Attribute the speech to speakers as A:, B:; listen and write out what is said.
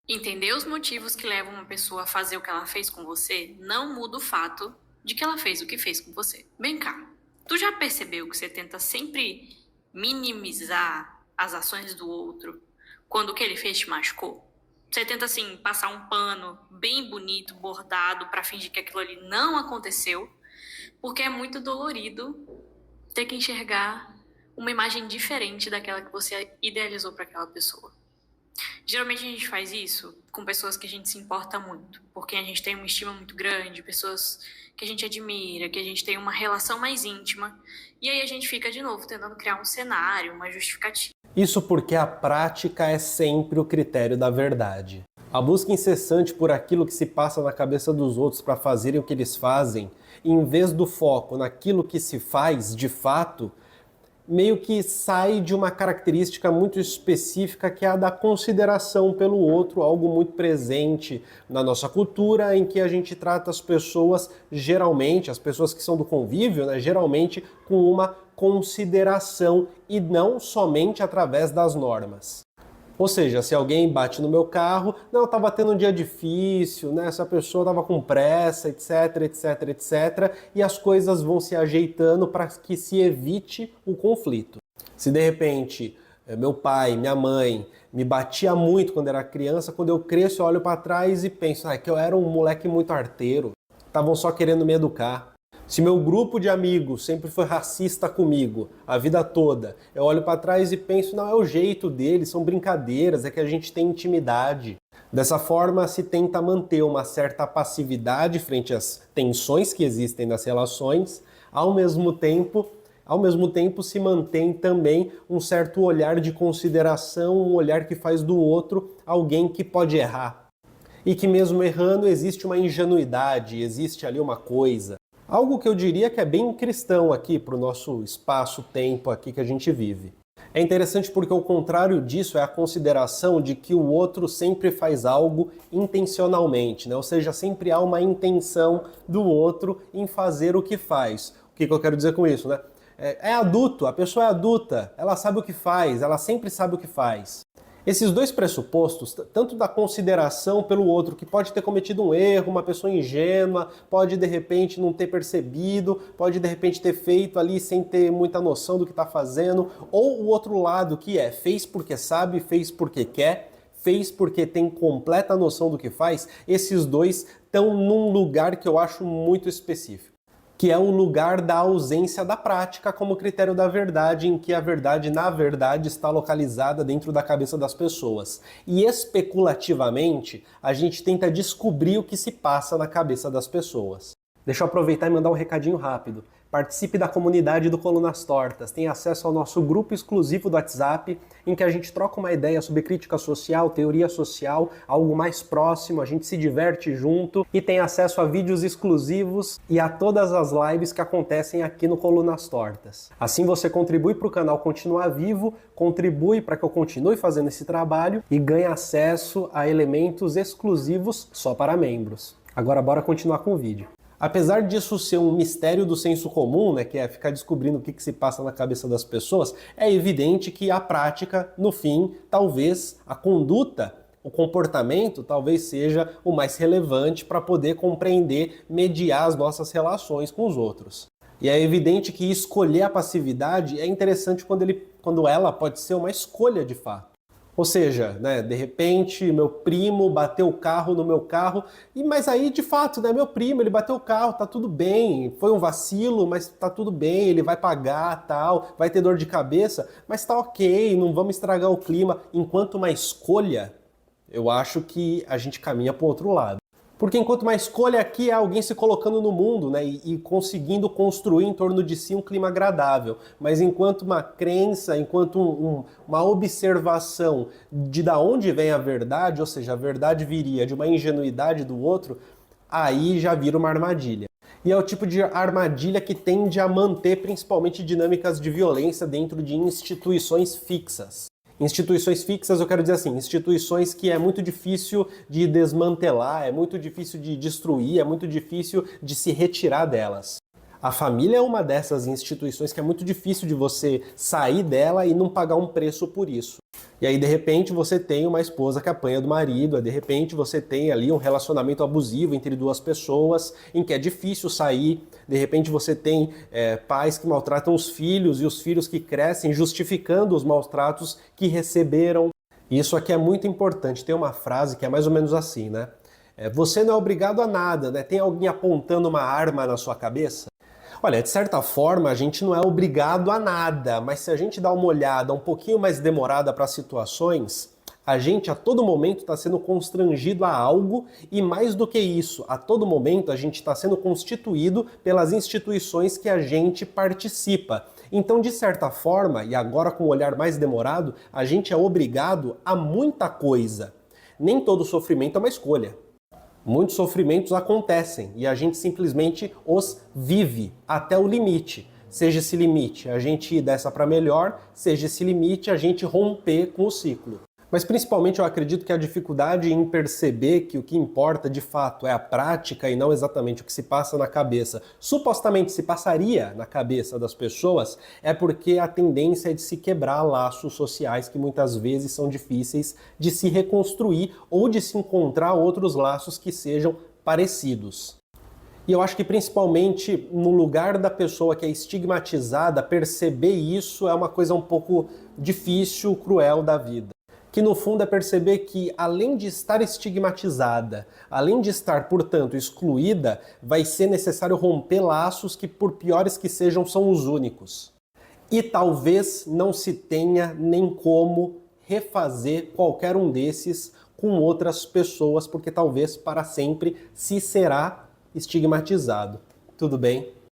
A: Entender os motivos que levam uma pessoa a fazer o que ela fez com você não muda o fato de que ela fez o que fez com você. Vem cá, tu já percebeu que você tenta sempre minimizar as ações do outro quando o que ele fez te machucou? Você tenta, assim, passar um pano bem bonito, bordado, pra fingir que aquilo ali não aconteceu, porque é muito dolorido ter que enxergar uma imagem diferente daquela que você idealizou para aquela pessoa. Geralmente a gente faz isso com pessoas que a gente se importa muito, porque a gente tem uma estima muito grande, pessoas que a gente admira, que a gente tem uma relação mais íntima, e aí a gente fica de novo tentando criar um cenário, uma justificativa.
B: Isso porque a prática é sempre o critério da verdade. A busca incessante por aquilo que se passa na cabeça dos outros para fazerem o que eles fazem, em vez do foco naquilo que se faz de fato, meio que sai de uma característica muito específica que é a da consideração pelo outro, algo muito presente na nossa cultura, em que a gente trata as pessoas, geralmente, as pessoas que são do convívio, né, geralmente com uma consideração e não somente através das normas. Ou seja, se alguém bate no meu carro, não, estava tendo um dia difícil, né? Essa pessoa estava com pressa, etc, etc, etc, e as coisas vão se ajeitando para que se evite o conflito. Se de repente meu pai, minha mãe me batia muito quando era criança, quando eu cresço eu olho para trás e penso, que eu era um moleque muito arteiro, estavam só querendo me educar. Se meu grupo de amigos sempre foi racista comigo a vida toda, eu olho para trás e penso, não, é o jeito deles, são brincadeiras, é que a gente tem intimidade. Dessa forma, se tenta manter uma certa passividade frente às tensões que existem nas relações, ao mesmo tempo se mantém também um certo olhar de consideração, um olhar que faz do outro alguém que pode errar. E que mesmo errando existe uma ingenuidade, existe ali uma coisa. Algo que eu diria que é bem cristão aqui para o nosso espaço-tempo aqui que a gente vive. É interessante porque o contrário disso é a consideração de que o outro sempre faz algo intencionalmente, né? Ou seja, sempre há uma intenção do outro em fazer o que faz. O que eu quero dizer com isso, né? É adulto, a pessoa é adulta, ela sabe o que faz, ela sempre sabe o que faz. Esses dois pressupostos, tanto da consideração pelo outro, que pode ter cometido um erro, uma pessoa ingênua, pode de repente não ter percebido, pode de repente ter feito ali sem ter muita noção do que está fazendo, ou o outro lado que fez porque sabe, fez porque quer, fez porque tem completa noção do que faz, esses dois estão num lugar que eu acho muito específico, que é o lugar da ausência da prática como critério da verdade, em que a verdade, na verdade, está localizada dentro da cabeça das pessoas. E especulativamente, a gente tenta descobrir o que se passa na cabeça das pessoas. Deixa eu aproveitar e mandar um recadinho rápido. Participe da comunidade do Colunas Tortas, tem acesso ao nosso grupo exclusivo do WhatsApp, em que a gente troca uma ideia sobre crítica social, teoria social, algo mais próximo, a gente se diverte junto e tem acesso a vídeos exclusivos e a todas as lives que acontecem aqui no Colunas Tortas. Assim você contribui para o canal continuar vivo, contribui para que eu continue fazendo esse trabalho e ganha acesso a elementos exclusivos só para membros. Agora bora continuar com o vídeo. Apesar disso ser um mistério do senso comum, né, que é ficar descobrindo o que se passa na cabeça das pessoas, é evidente que a prática, no fim, talvez a conduta, o comportamento, talvez seja o mais relevante para poder compreender, mediar as nossas relações com os outros. E é evidente que escolher a passividade é interessante quando ela pode ser uma escolha de fato. Ou seja, né, de repente meu primo bateu o carro no meu carro, mas aí de fato, né, meu primo, ele bateu o carro, tá tudo bem, foi um vacilo, mas tá tudo bem, ele vai pagar, tal, vai ter dor de cabeça, mas tá ok, não vamos estragar o clima. Enquanto uma escolha, eu acho que a gente caminha para o outro lado. Porque enquanto uma escolha aqui é alguém se colocando no mundo, né, e conseguindo construir em torno de si um clima agradável, mas enquanto uma crença, enquanto uma observação de da onde vem a verdade, ou seja, a verdade viria de uma ingenuidade do outro, aí já vira uma armadilha. E é o tipo de armadilha que tende a manter principalmente dinâmicas de violência dentro de instituições fixas. Instituições fixas, eu quero dizer assim, instituições que é muito difícil de desmantelar, é muito difícil de destruir, é muito difícil de se retirar delas. A família é uma dessas instituições que é muito difícil de você sair dela e não pagar um preço por isso. E aí, de repente, você tem uma esposa que apanha do marido, de repente você tem ali um relacionamento abusivo entre duas pessoas, em que é difícil sair, de repente você tem pais que maltratam os filhos e os filhos que crescem justificando os maus tratos que receberam. E isso aqui é muito importante, tem uma frase que é mais ou menos assim, né? Você não é obrigado a nada, né? Tem alguém apontando uma arma na sua cabeça? Olha, de certa forma, a gente não é obrigado a nada, mas se a gente dá uma olhada um pouquinho mais demorada para situações, a gente a todo momento está sendo constrangido a algo e mais do que isso, a todo momento a gente está sendo constituído pelas instituições que a gente participa. Então, de certa forma, e agora com um olhar mais demorado, a gente é obrigado a muita coisa. Nem todo sofrimento é uma escolha. Muitos sofrimentos acontecem e a gente simplesmente os vive até o limite. Seja esse limite a gente ir dessa para melhor, seja esse limite a gente romper com o ciclo. Mas principalmente eu acredito que a dificuldade em perceber que o que importa de fato é a prática e não exatamente o que se passa na cabeça, supostamente se passaria na cabeça das pessoas, é porque a tendência é de se quebrar laços sociais que muitas vezes são difíceis de se reconstruir ou de se encontrar outros laços que sejam parecidos. E eu acho que principalmente no lugar da pessoa que é estigmatizada, perceber isso é uma coisa um pouco difícil, cruel da vida. Que no fundo é perceber que, além de estar estigmatizada, além de estar, portanto, excluída, vai ser necessário romper laços que, por piores que sejam, são os únicos. E talvez não se tenha nem como refazer qualquer um desses com outras pessoas, porque talvez para sempre se será estigmatizado. Tudo bem?